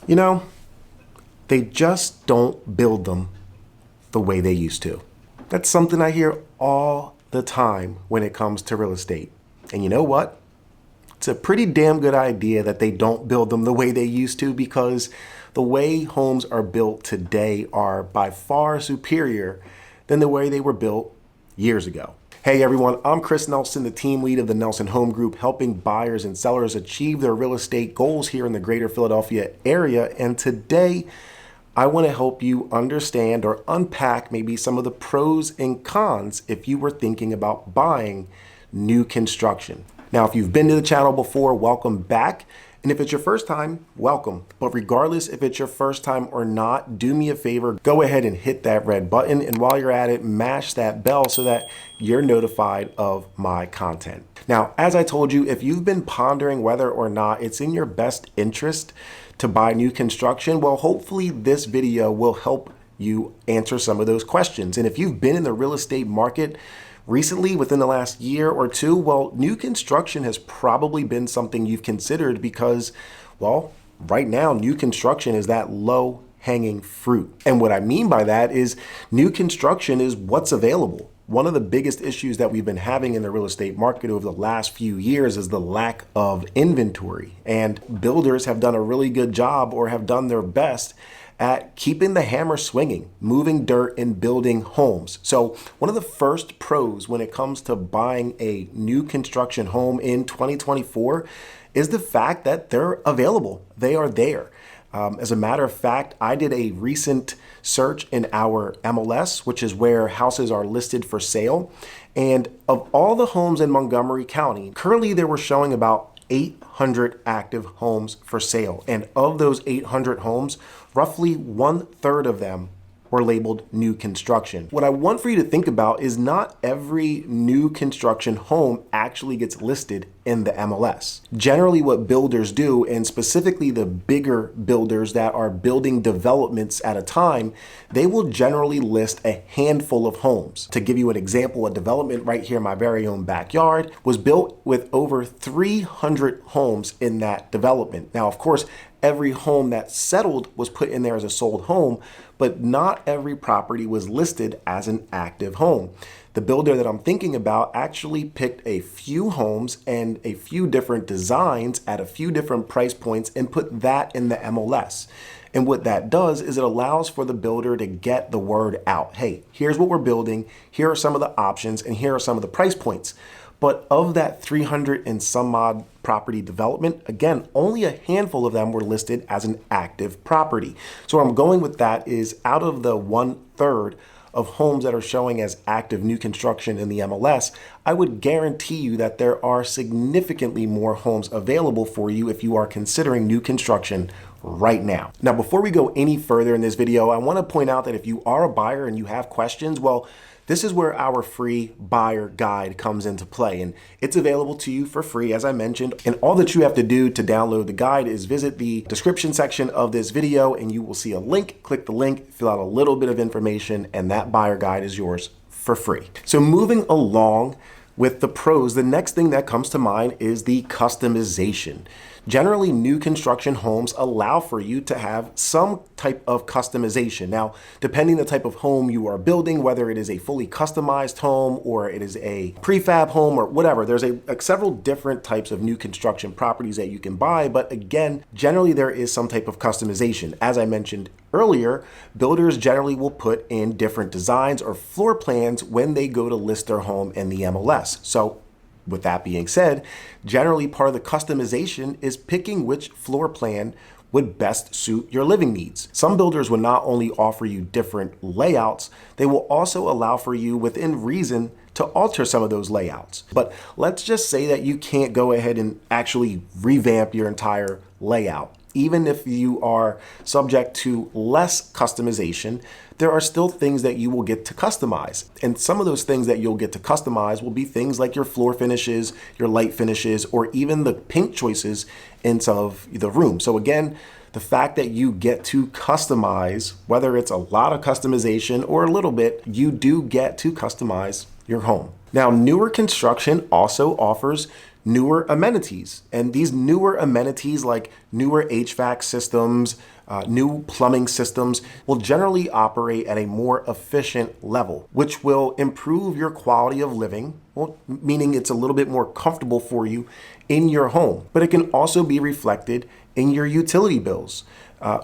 You know, they just don't build them the way they used to. That's something I hear all the time when it comes to real estate. And you know what? It's a pretty damn good idea that they don't build them the way they used to, because the way homes are built today are by far superior than the way they were built years ago. Hey everyone, I'm Chris Nelson, the team lead of the Nelson Home Group, helping buyers and sellers achieve their real estate goals here in the greater Philadelphia area. And today, I want to help you understand or unpack maybe some of the pros and cons if you were thinking about buying new construction. Now, if you've been to the channel before, welcome back. And if it's your first time, welcome. But regardless if it's your first time or not, do me a favor, go ahead and hit that red button. And while you're at it, mash that bell so that you're notified of my content. Now, as I told you, if you've been pondering whether or not it's in your best interest to buy new construction, well, hopefully this video will help you answer some of those questions. And if you've been in the real estate market recently, within the last year or two, well, new construction has probably been something you've considered because, well, right now, new construction is that low-hanging fruit. And what I mean by that is new construction is what's available. One of the biggest issues that we've been having in the real estate market over the last few years is the lack of inventory. And builders have done a really good job, or have done their best, at keeping the hammer swinging, moving dirt and building homes. So one of the first pros when it comes to buying a new construction home in 2024 is the fact that they're available. They are there. As a matter of fact, I did a recent search in our MLS, which is where houses are listed for sale. And of all the homes in Montgomery County, currently they were showing about 800 active homes for sale. And of those 800 homes, roughly 1/3 of them were labeled new construction. What I want for you to think about is not every new construction home actually gets listed in the MLS. Generally, what builders do, and specifically the bigger builders that are building developments at a time, they will generally list a handful of homes. To give you an example, a development right here in my very own backyard was built with over 300 homes in that development. Now, of course, every home that settled was put in there as a sold home, but not every property was listed as an active home. The builder that I'm thinking about actually picked a few homes and a few different designs at a few different price points and put that in the MLS. And what that does is it allows for the builder to get the word out. Hey, here's what we're building. Here are some of the options, and here are some of the price points. But of that 300 and some odd property development, again, only a handful of them were listed as an active property. So where I'm going with that is, out of the 1/3 of homes that are showing as active new construction in the MLS, I would guarantee you that there are significantly more homes available for you if you are considering new construction right now. Now, before we go any further in this video, I want to point out that if you are a buyer and you have questions, well, this is where our free buyer guide comes into play, and it's available to you for free, as I mentioned. And all that you have to do to download the guide is visit the description section of this video, and you will see a link. Click the link, fill out a little bit of information, and that buyer guide is yours for free. So moving along with the pros, the next thing that comes to mind is the customization. Generally, new construction homes allow for you to have some type of customization. Now, depending the type of home you are building, whether it is a fully customized home or it is a prefab home or whatever, there's several different types of new construction properties that you can buy. But again, generally there is some type of customization. As I mentioned earlier, builders generally will put in different designs or floor plans when they go to list their home in the MLS. So with that being said, generally part of the customization is picking which floor plan would best suit your living needs. Some builders will not only offer you different layouts, they will also allow for you within reason to alter some of those layouts. But let's just say that you can't go ahead and actually revamp your entire layout. Even if you are subject to less customization, there are still things that you will get to customize. And some of those things that you'll get to customize will be things like your floor finishes, your light finishes, or even the paint choices in some of the rooms. So again, the fact that you get to customize, whether it's a lot of customization or a little bit, you do get to customize your home. Now, newer construction also offers newer amenities. And these newer amenities, like newer HVAC systems, new plumbing systems, will generally operate at a more efficient level, which will improve your quality of living, well, meaning it's a little bit more comfortable for you in your home. But it can also be reflected in your utility bills.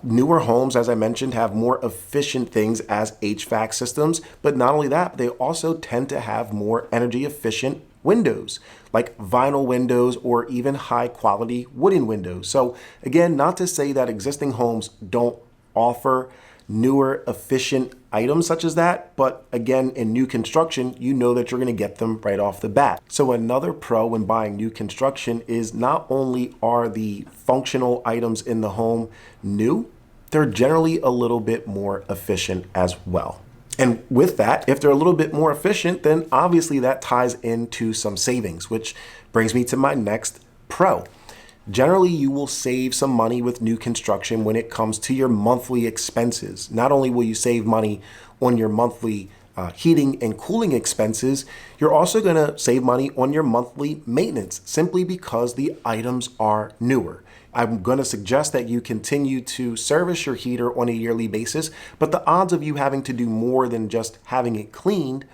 Newer homes, as I mentioned, have more efficient things as HVAC systems, but not only that, they also tend to have more energy efficient windows, like vinyl windows or even high quality wooden windows. So again, not to say that existing homes don't offer newer efficient items such as that, but again, in new construction, you know that you're going to get them right off the bat. So another pro when buying new construction is not only are the functional items in the home new, they're generally a little bit more efficient as well. And with that, if they're a little bit more efficient, then obviously that ties into some savings, which brings me to my next pro. Generally, you will save some money with new construction when it comes to your monthly expenses. Not only will you save money on your monthly heating and cooling expenses, you're also going to save money on your monthly maintenance simply because the items are newer. I'm going to suggest that you continue to service your heater on a yearly basis, but the odds of you having to do more than just having it cleaned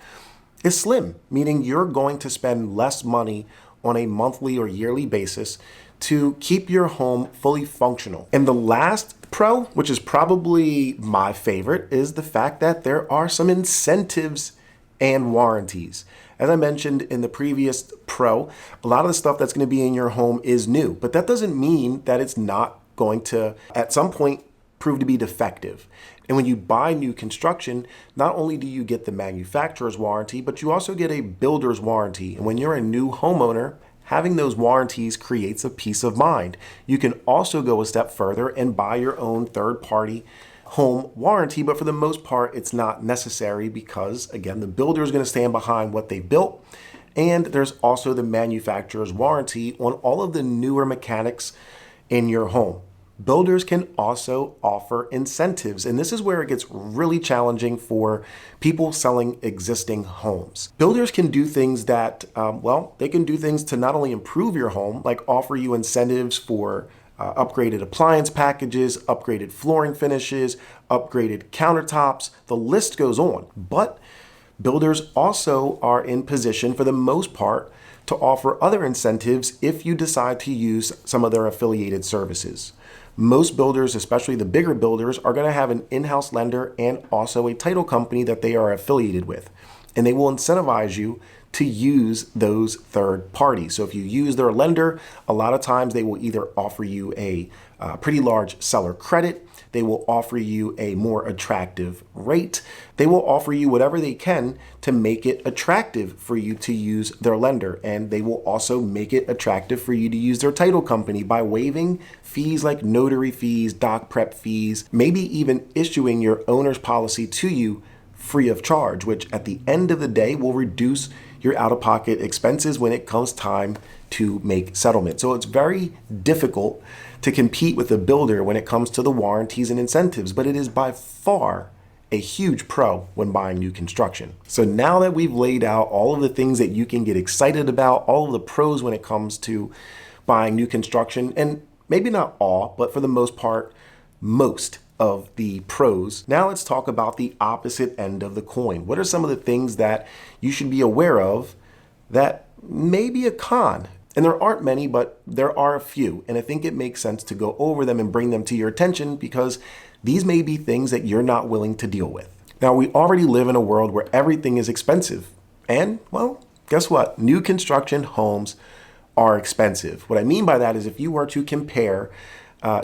is slim, meaning you're going to spend less money on a monthly or yearly basis to keep your home fully functional. And the last pro, which is probably my favorite, is the fact that there are some incentives and warranties. As I mentioned in the previous pro, a lot of the stuff that's going to be in your home is new, but that doesn't mean that it's not going to, at some point, prove to be defective. And when you buy new construction, not only do you get the manufacturer's warranty, but you also get a builder's warranty. And when you're a new homeowner, having those warranties creates a peace of mind. You can also go a step further and buy your own third-party home warranty, but for the most part, it's not necessary because, again, the builder is going to stand behind what they built. And there's also the manufacturer's warranty on all of the newer mechanics in your home. Builders can also offer incentives, and this is where it gets really challenging for people selling existing homes. Builders can do things that, they can do things to not only improve your home, like offer you incentives for upgraded appliance packages, upgraded flooring finishes, upgraded countertops, the list goes on. But builders also are in position, for the most part, to offer other incentives if you decide to use some of their affiliated services. Most builders, especially the bigger builders, are going to have an in-house lender and also a title company that they are affiliated with. And they will incentivize you to use those third parties. So if you use their lender, a lot of times they will either offer you a pretty large seller credit, they will offer you a more attractive rate, they will offer you whatever they can to make it attractive for you to use their lender. And they will also make it attractive for you to use their title company by waiving fees like notary fees, doc prep fees, maybe even issuing your owner's policy to you free of charge, which at the end of the day will reduce your out-of-pocket expenses when it comes time to make settlement. So it's very difficult to compete with a builder when it comes to the warranties and incentives, but it is by far a huge pro when buying new construction. So now that we've laid out all of the things that you can get excited about, all of the pros when it comes to buying new construction, and maybe not all, but for the most part, most of the pros. Now let's talk about the opposite end of the coin. What are some of the things that you should be aware of that may be a con? And there aren't many, but there are a few. And I think it makes sense to go over them and bring them to your attention because these may be things that you're not willing to deal with. Now, we already live in a world where everything is expensive. And, well, guess what? New construction homes are expensive. What I mean by that is if you were to compare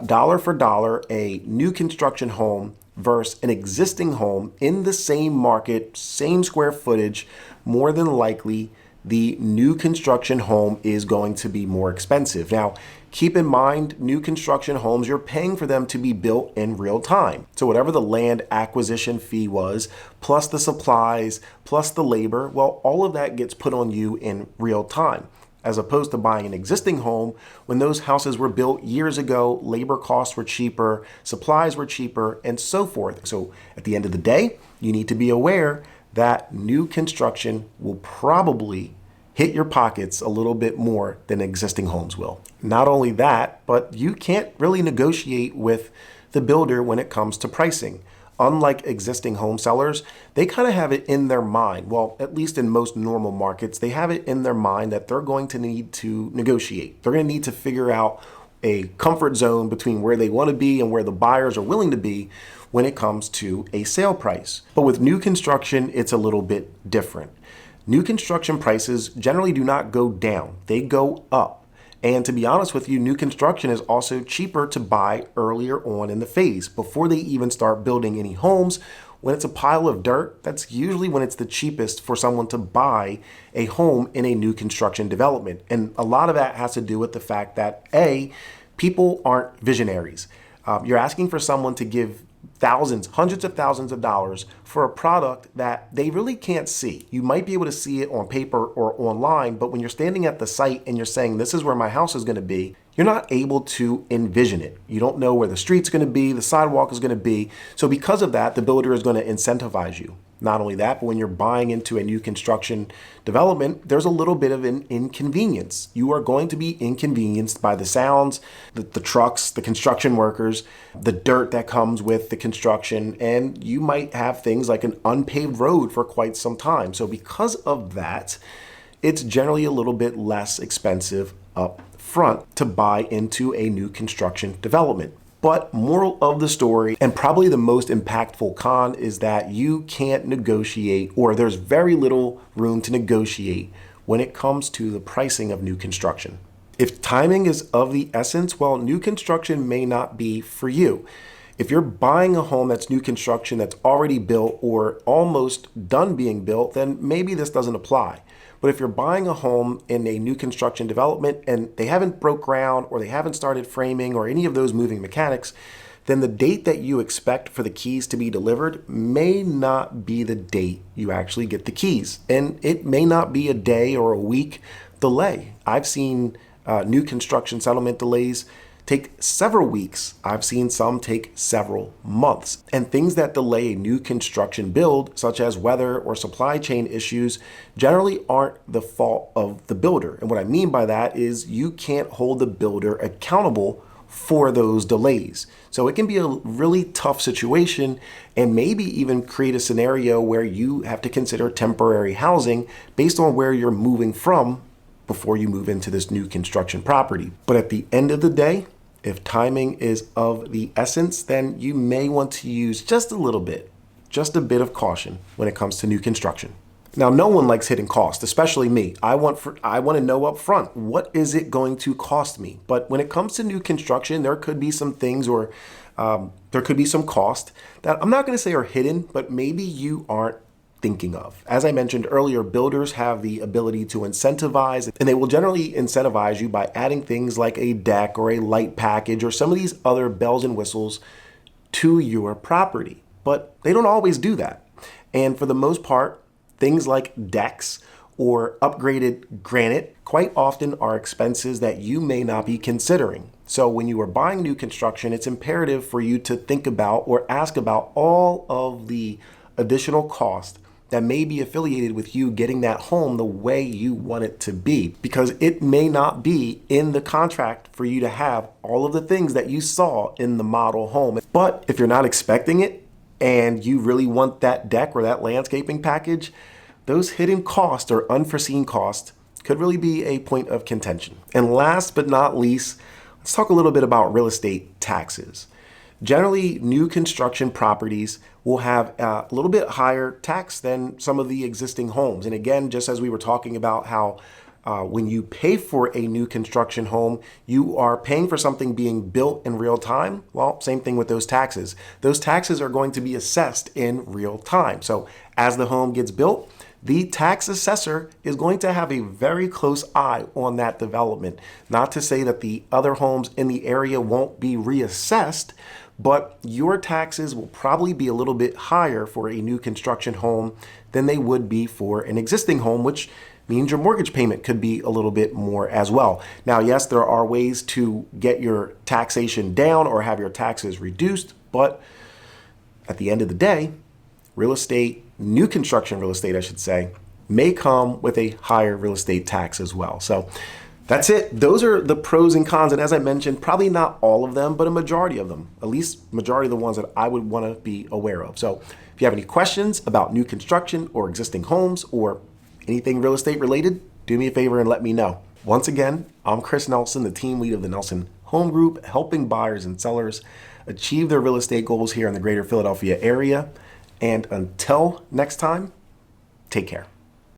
dollar for dollar a new construction home versus an existing home in the same market, same square footage, more than likely the new construction home is going to be more expensive. Now, keep in mind, new construction homes, you're paying for them to be built in real time. So whatever the land acquisition fee was, plus the supplies, plus the labor, well, all of that gets put on you in real time. As opposed to buying an existing home, when those houses were built years ago, labor costs were cheaper, supplies were cheaper, and so forth. So at the end of the day, you need to be aware that new construction will probably hit your pockets a little bit more than existing homes will. Not only that, but you can't really negotiate with the builder when it comes to pricing. Unlike existing home sellers, they kind of have it in their mind. Well, at least in most normal markets, they have it in their mind that they're going to need to negotiate. They're going to need to figure out a comfort zone between where they want to be and where the buyers are willing to be when it comes to a sale price. But with new construction, it's a little bit different. New construction prices generally do not go down, they go up. And to be honest with you, new construction is also cheaper to buy earlier on in the phase before they even start building any homes. When it's a pile of dirt, that's usually when it's the cheapest for someone to buy a home in a new construction development. And a lot of that has to do with the fact that A, people aren't visionaries. You're asking for someone to give thousands, hundreds of thousands of dollars for a product that they really can't see. You might be able to see it on paper or online, but when you're standing at the site and you're saying, this is where my house is going to be, you're not able to envision it. You don't know where the street's going to be, the sidewalk is going to be. So because of that, the builder is going to incentivize you. Not only that, but when you're buying into a new construction development, there's a little bit of an inconvenience. You are going to be inconvenienced by the sounds, the trucks, the construction workers, the dirt that comes with the construction, and you might have things like an unpaved road for quite some time. So because of that, it's generally a little bit less expensive up front to buy into a new construction development. But moral of the story, and probably the most impactful con, is that you can't negotiate, or there's very little room to negotiate when it comes to the pricing of new construction. If timing is of the essence, well, new construction may not be for you. If you're buying a home that's new construction, that's already built or almost done being built, then maybe this doesn't apply. But if you're buying a home in a new construction development and they haven't broke ground or they haven't started framing or any of those moving mechanics, then the date that you expect for the keys to be delivered may not be the date you actually get the keys. And it may not be a day or a week delay. I've seen new construction settlement delays take several weeks. I've seen some take several months. And things that delay a new construction build, such as weather or supply chain issues, generally aren't the fault of the builder. And what I mean by that is you can't hold the builder accountable for those delays. So it can be a really tough situation and maybe even create a scenario where you have to consider temporary housing based on where you're moving from before you move into this new construction property. But at the end of the day, if timing is of the essence, then you may want to use just a little bit, just a bit of caution when it comes to new construction. Now, no one likes hitting cost, especially me. I want to know up front, what is it going to cost me? But when it comes to new construction, there could be some things or there could be some cost that I'm not going to say are hidden, but maybe you aren't thinking of. As I mentioned earlier, builders have the ability to incentivize, and they will generally incentivize you by adding things like a deck or a light package or some of these other bells and whistles to your property. But they don't always do that. And for the most part, things like decks or upgraded granite quite often are expenses that you may not be considering. So when you are buying new construction, it's imperative for you to think about or ask about all of the additional cost that may be affiliated with you getting that home the way you want it to be, because it may not be in the contract for you to have all of the things that you saw in the model home. But if you're not expecting it and you really want that deck or that landscaping package, those hidden costs or unforeseen costs could really be a point of contention. And last but not least, let's talk a little bit about real estate taxes. Generally, new construction properties will have a little bit higher tax than some of the existing homes. And again, just as we were talking about how when you pay for a new construction home, you are paying for something being built in real time. Well, same thing with those taxes. Those taxes are going to be assessed in real time. So as the home gets built, the tax assessor is going to have a very close eye on that development. Not to say that the other homes in the area won't be reassessed, but your taxes will probably be a little bit higher for a new construction home than they would be for an existing home, which means your mortgage payment could be a little bit more as well. Now, yes, there are ways to get your taxation down or have your taxes reduced, but at the end of the day, real estate, new construction real estate, I should say, may come with a higher real estate tax as well. So that's it. Those are the pros and cons. And as I mentioned, probably not all of them, but a majority of them, at least majority of the ones that I would want to be aware of. So if you have any questions about new construction or existing homes or anything real estate related, do me a favor and let me know. Once again, I'm Chris Nelson, the team lead of the Nelson Home Group, helping buyers and sellers achieve their real estate goals here in the greater Philadelphia area. And until next time, take care.